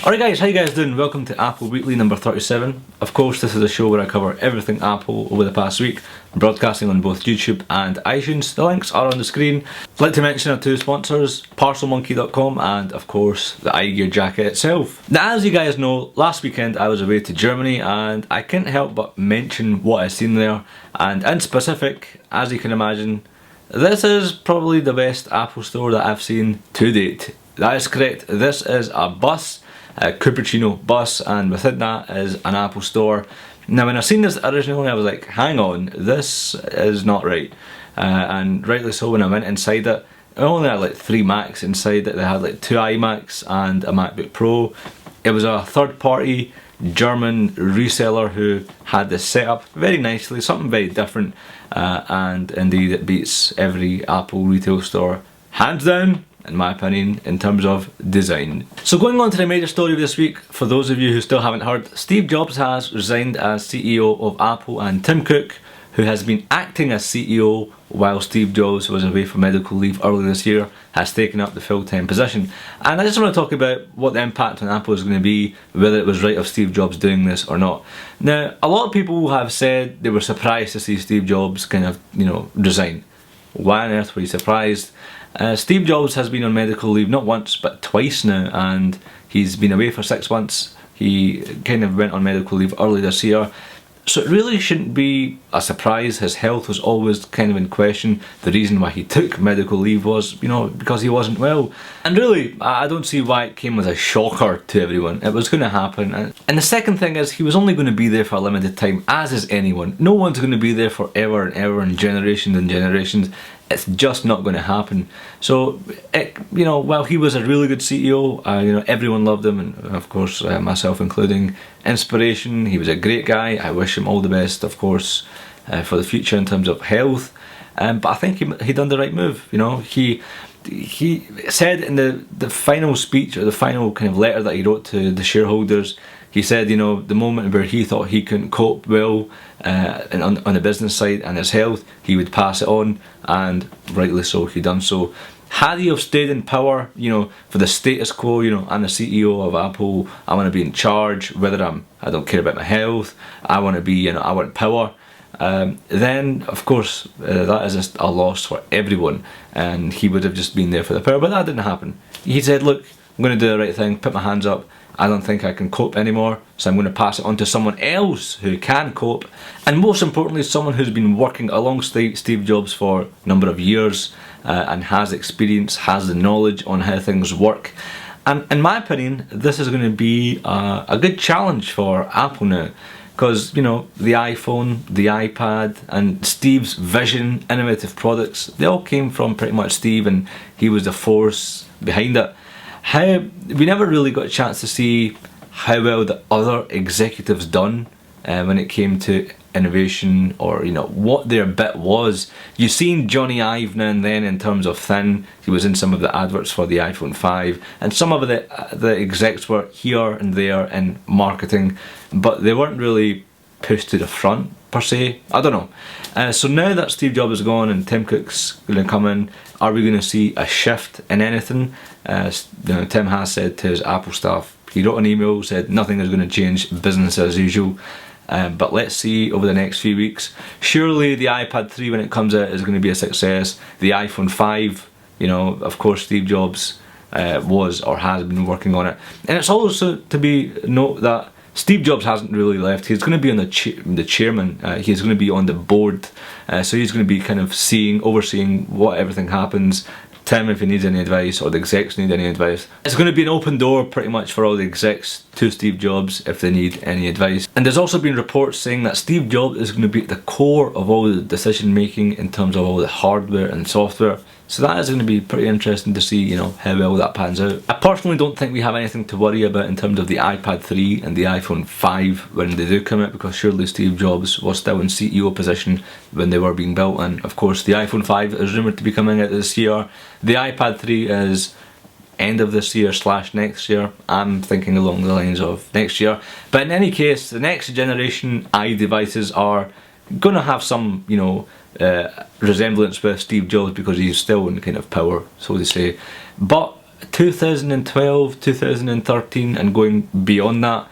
Alright guys, how you guys doing? Welcome to Apple Weekly number 37. Of course, this is a show where I cover everything Apple over the past week. I'm broadcasting on both YouTube and iTunes. The links are on the screen. I'd like to mention our two sponsors, parcelmonkey.com and of course the iGear jacket itself. Now, as you guys know, last weekend I was away to Germany and I couldn't help but mention what I've seen there, and in specific, as you can imagine, this is probably the best Apple store that I've seen to date. That is correct, this is a bus, a cupertino bus, and within that is an Apple store. Now when I seen this originally I was like, hang on, this is not right. And rightly so. When I went inside it, I only had like 3 Macs inside it. They had like 2 iMacs and a MacBook Pro. It was a third party German reseller who had this set up very nicely, something very different, and indeed it beats every Apple retail store hands down, in my opinion, in terms of design. So going on to the major story of this week, for those of you who still haven't heard, Steve Jobs has resigned as CEO of Apple, and Tim Cook, who has been acting as CEO while Steve Jobs was away for medical leave earlier this year, has taken up the full-time position. And I just want to talk about what the impact on Apple is going to be, whether it was right of Steve Jobs doing this or not. Now, a lot of people have said they were surprised to see Steve Jobs kind of, resign. Why on earth were you surprised? Steve Jobs has been on medical leave not once but twice now, and he's been away for 6 months. He kind of went on medical leave early this year, so it really shouldn't be a surprise. His health was always kind of in question. The reason why he took medical leave was, because he wasn't well. And really, I don't see why it came as a shocker to everyone. It was going to happen. And the second thing is, he was only going to be there for a limited time, as is anyone. No one's going to be there forever and ever and generations. It's just not going to happen. So, while he was a really good CEO, everyone loved him, and of course myself including, inspiration. He was a great guy. I wish him all the best, of course, for the future in terms of health. But I think he done the right move. He said in the final speech, or the final kind of letter that he wrote to the shareholders, he said, the moment where he thought he couldn't cope well on the business side and his health, he would pass it on, and rightly so, he done so. Had he have stayed in power, for the status quo, I'm the CEO of Apple, I want to be in charge, whether I don't care about my health, I want to be, I want power, then of course that is just a loss for everyone, and he would have just been there for the power. But that didn't happen. He said, look, I'm going to do the right thing, put my hands up, I don't think I can cope anymore, so I'm going to pass it on to someone else who can cope, and most importantly, someone who's been working alongside Steve Jobs for a number of years and has experience, has the knowledge on how things work. And in my opinion, this is going to be a good challenge for Apple now, because the iPhone, the iPad, and Steve's vision, innovative products, they all came from pretty much Steve, and he was the force behind it. We never really got a chance to see how well the other executives done when it came to innovation, or what their bit was. You've seen Johnny Ive now and then in terms of thin. He was in some of the adverts for the iPhone 5, and some of the execs were here and there in marketing, but they weren't really pushed to the front per se. I don't know. So now that Steve Jobs is gone and Tim Cook's going to come in, are we going to see a shift in anything? Tim has said to his Apple staff, he wrote an email, said nothing is going to change, business as usual. But let's see over the next few weeks. Surely the iPad 3 when it comes out is going to be a success. The iPhone 5, of course Steve Jobs was or has been working on it. And it's also to be note that Steve Jobs hasn't really left. He's going to be on the chairman. He's going to be on the board. So he's going to be kind of overseeing what everything happens. Tim, if he needs any advice, or the execs need any advice. It's going to be an open door pretty much for all the execs to Steve Jobs if they need any advice. And there's also been reports saying that Steve Jobs is going to be at the core of all the decision making in terms of all the hardware and software. So that is going to be pretty interesting to see, how well that pans out. I personally don't think we have anything to worry about in terms of the iPad 3 and the iPhone 5 when they do come out, because surely Steve Jobs was still in CEO position when they were being built, and of course the iPhone 5 is rumoured to be coming out this year. The iPad 3 is end of this year / next year. I'm thinking along the lines of next year. But in any case, the next generation iDevices are going to have some, resemblance with Steve Jobs, because he's still in kind of power, so to say. But 2012, 2013 and going beyond that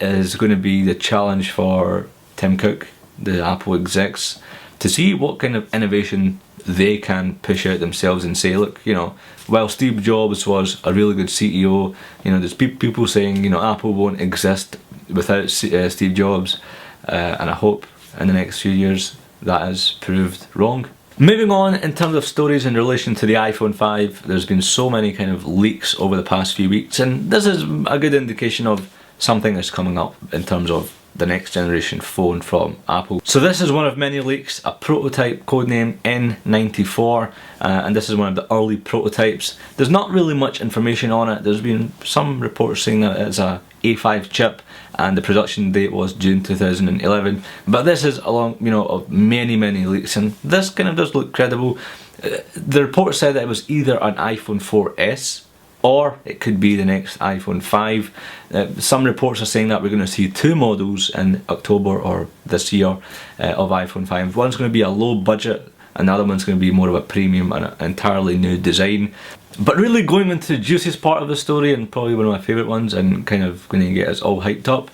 is going to be the challenge for Tim Cook, the Apple execs, to see what kind of innovation they can push out themselves and say, look, you know, while Steve Jobs was a really good CEO, you know, there's people saying, you know, Apple won't exist without Steve Jobs, and I hope in the next few years that is proved wrong. Moving on, in terms of stories in relation to the iPhone 5, there's been so many kind of leaks over the past few weeks, and this is a good indication of something that's coming up in terms of the next generation phone from Apple. So this is one of many leaks, a prototype codename N94, and this is one of the early prototypes. There's not really much information on it. There's been some reports saying that it's a A5 chip and the production date was June 2011, but this is along, you know, of many leaks, and this kind of does look credible. The report said that it was either an iPhone 4S or it could be the next iPhone 5. Some reports are saying that we're going to see two models in October or this year of iPhone 5. One's going to be a low budget, another one's going to be more of a premium and an entirely new design. But really going into the juiciest part of the story, and probably one of my favourite ones, and kind of going to get us all hyped up,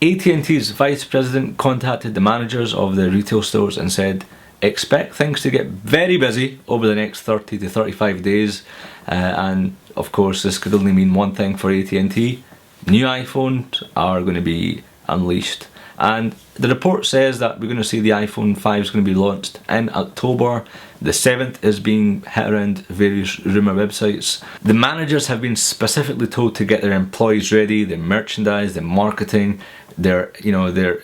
AT&t's vice president contacted the managers of the retail stores and said, expect things to get very busy over the next 30 to 35 days, and of course this could only mean one thing for AT&t. New iPhones are going to be unleashed, and the report says that we're going to see the iPhone 5 is going to be launched in October. The 7th is being hit around various rumour websites. The managers have been specifically told to get their employees ready, their merchandise, their marketing, their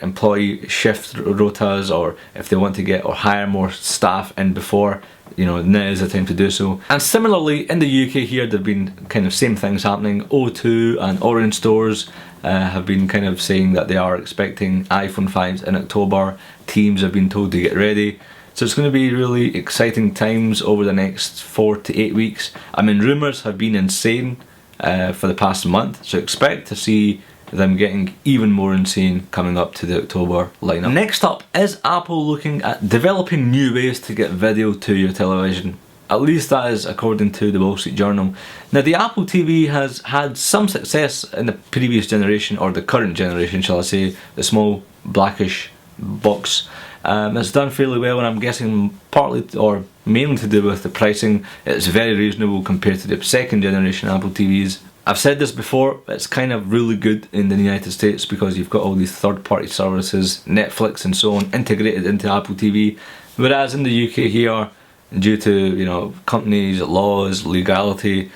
employee shift rotas, or if they want to get or hire more staff in before, you know, now is the time to do so. And similarly in the UK here, there've been kind of same things happening. O2 and Orange stores have been kind of saying that they are expecting iPhone 5s in October. Teams have been told to get ready. So it's going to be really exciting times over the next 4 to 8 weeks. I mean, rumours have been insane for the past month, so expect to see them getting even more insane coming up to the October lineup. Next up, is Apple looking at developing new ways to get video to your television? At least that is according to the Wall Street Journal. Now, the Apple TV has had some success in the previous generation, or the current generation shall I say, the small blackish box. It's done fairly well, and I'm guessing partly or mainly to do with the pricing. It's very reasonable compared to the second generation Apple TVs. I've said this before, it's kind of really good in the United States because you've got all these third-party services, Netflix and so on, integrated into Apple TV, whereas in the UK here, due to, you know, companies, laws, legality,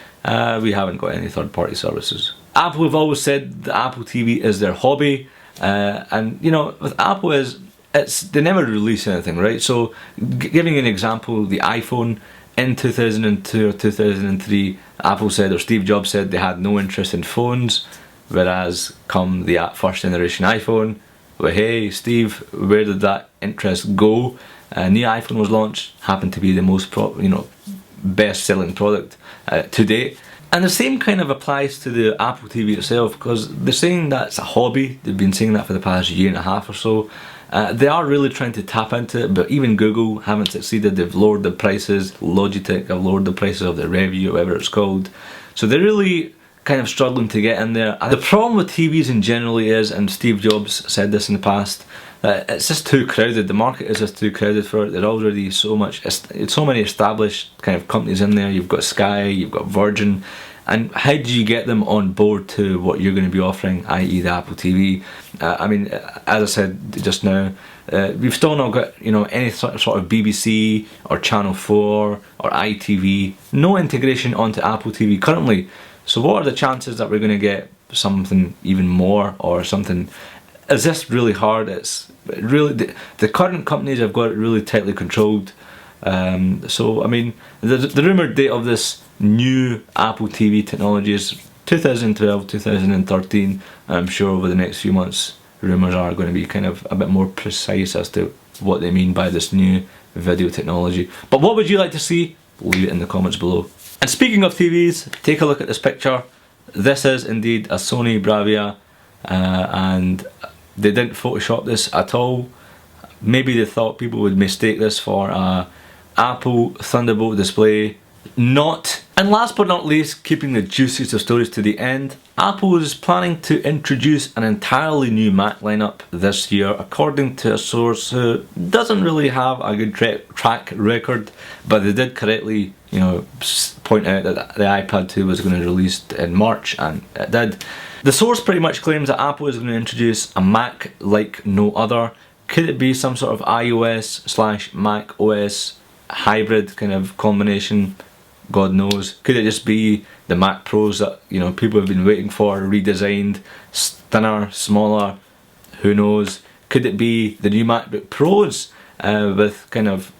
we haven't got any third-party services. Apple have always said that Apple TV is their hobby, and you know, with Apple they never release anything, right? So giving an example, the iPhone in 2002 or 2003, Apple said, or Steve Jobs said, they had no interest in phones, whereas come the first generation iPhone, well, hey Steve, where did that interest go? A new iPhone was launched, happened to be the most best selling product to date. And the same kind of applies to the Apple TV itself, because they're saying that it's a hobby. They've been saying that for the past year and a half or so. They are really trying to tap into it, but even Google haven't succeeded. They've lowered the prices, Logitech have lowered the prices of their Review, whatever it's called. So they're really kind of struggling to get in there. The problem with TVs in generally is, and Steve Jobs said this in the past, that it's just too crowded. The market is just too crowded for it. There's already so many established kind of companies in there. You've got Sky, you've got Virgin, and how do you get them on board to what you're going to be offering, i.e. the Apple TV? I mean, as I said just now, we've still not got, you know, any sort of BBC or Channel 4 or ITV, no integration onto Apple TV currently. So what are the chances that we're going to get something even more, or something? Is this really hard? It's really, the current companies have got it really tightly controlled. So I mean, the rumoured date of this new Apple TV technology is 2012, 2013. I'm sure over the next few months rumours are going to be kind of a bit more precise as to what they mean by this new video technology. But what would you like to see? Leave it in the comments below. And speaking of TVs, take a look at this picture. This is indeed a Sony Bravia, and they didn't Photoshop this at all. Maybe they thought people would mistake this for a Apple Thunderbolt display, not And last but not least, keeping the juiciest of stories to the end, Apple is planning to introduce an entirely new Mac lineup this year, according to a source who doesn't really have a good track record, but they did correctly, point out that the iPad 2 was going to release in March, and it did. The source pretty much claims that Apple is going to introduce a Mac like no other. Could it be some sort of iOS/Mac OS hybrid kind of combination? God knows. Could it just be the Mac Pros that people have been waiting for, redesigned, thinner, smaller? Who knows? Could it be the new MacBook Pros with kind of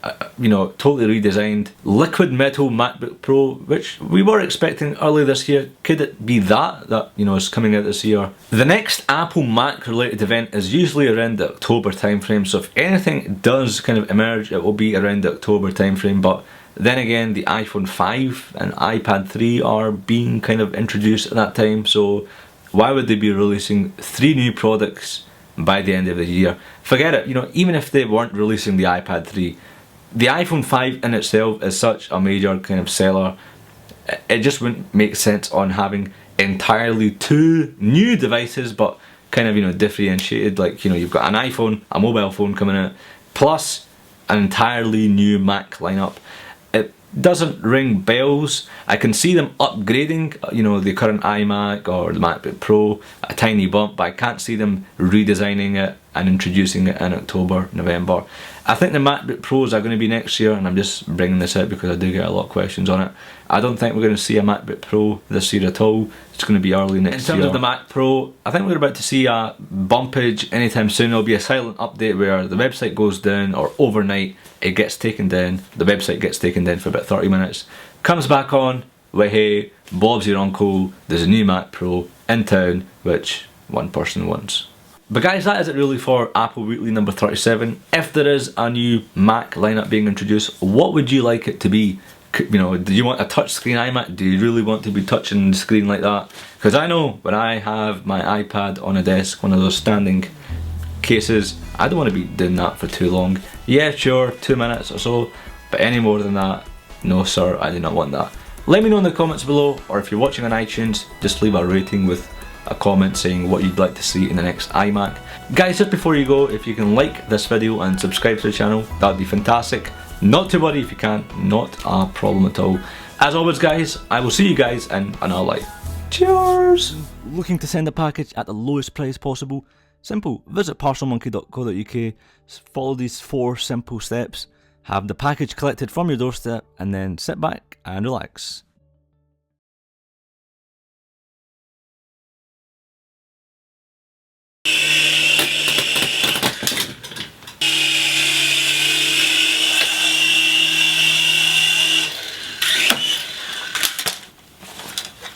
totally redesigned liquid metal MacBook Pro, which we were expecting early this year? Could it be that is coming out this year? The next Apple Mac related event is usually around the October timeframe, so if anything does kind of emerge, it will be around the October timeframe. But then again, the iPhone 5 and iPad 3 are being kind of introduced at that time, so why would they be releasing 3 new products by the end of the year? Forget it, even if they weren't releasing the iPad 3, the iPhone 5 in itself is such a major kind of seller, it just wouldn't make sense on having entirely 2 new devices, but kind of differentiated, like you've got an iPhone, a mobile phone coming out, plus an entirely new Mac lineup. It doesn't ring bells. I can see them upgrading, the current iMac or the MacBook Pro, a tiny bump, but I can't see them redesigning it and introducing it in October, November. I think the MacBook Pros are going to be next year, and I'm just bringing this out because I do get a lot of questions on it. I don't think we're going to see a MacBook Pro this year at all. It's going to be early next year. In terms of the Mac Pro, I think we're about to see a bumpage anytime soon. There'll be a silent update where the website goes down, or overnight it gets taken down. The website gets taken down for about 30 minutes. Comes back on, well, hey, Bob's your uncle, there's a new Mac Pro in town, which one person wants. But guys, that is it really for Apple Weekly number 37. If there is a new Mac lineup being introduced, what would you like it to be? Do you want a touchscreen iMac? Do you really want to be touching the screen like that? Because I know when I have my iPad on a desk, one of those standing cases, I don't want to be doing that for too long. Yeah, sure, 2 minutes or so, but any more than that, no sir, I do not want that. Let me know in the comments below, or if you're watching on iTunes, just leave a rating with a comment saying what you'd like to see in the next iMac. Guys, just before you go, if you can like this video and subscribe to the channel, that would be fantastic. Not to worry if you can't, not a problem at all. As always guys, I will see you guys in another life. Cheers! Looking to send a package at the lowest price possible? Simple, visit parcelmonkey.co.uk, follow these 4 simple steps, have the package collected from your doorstep, and then sit back and relax.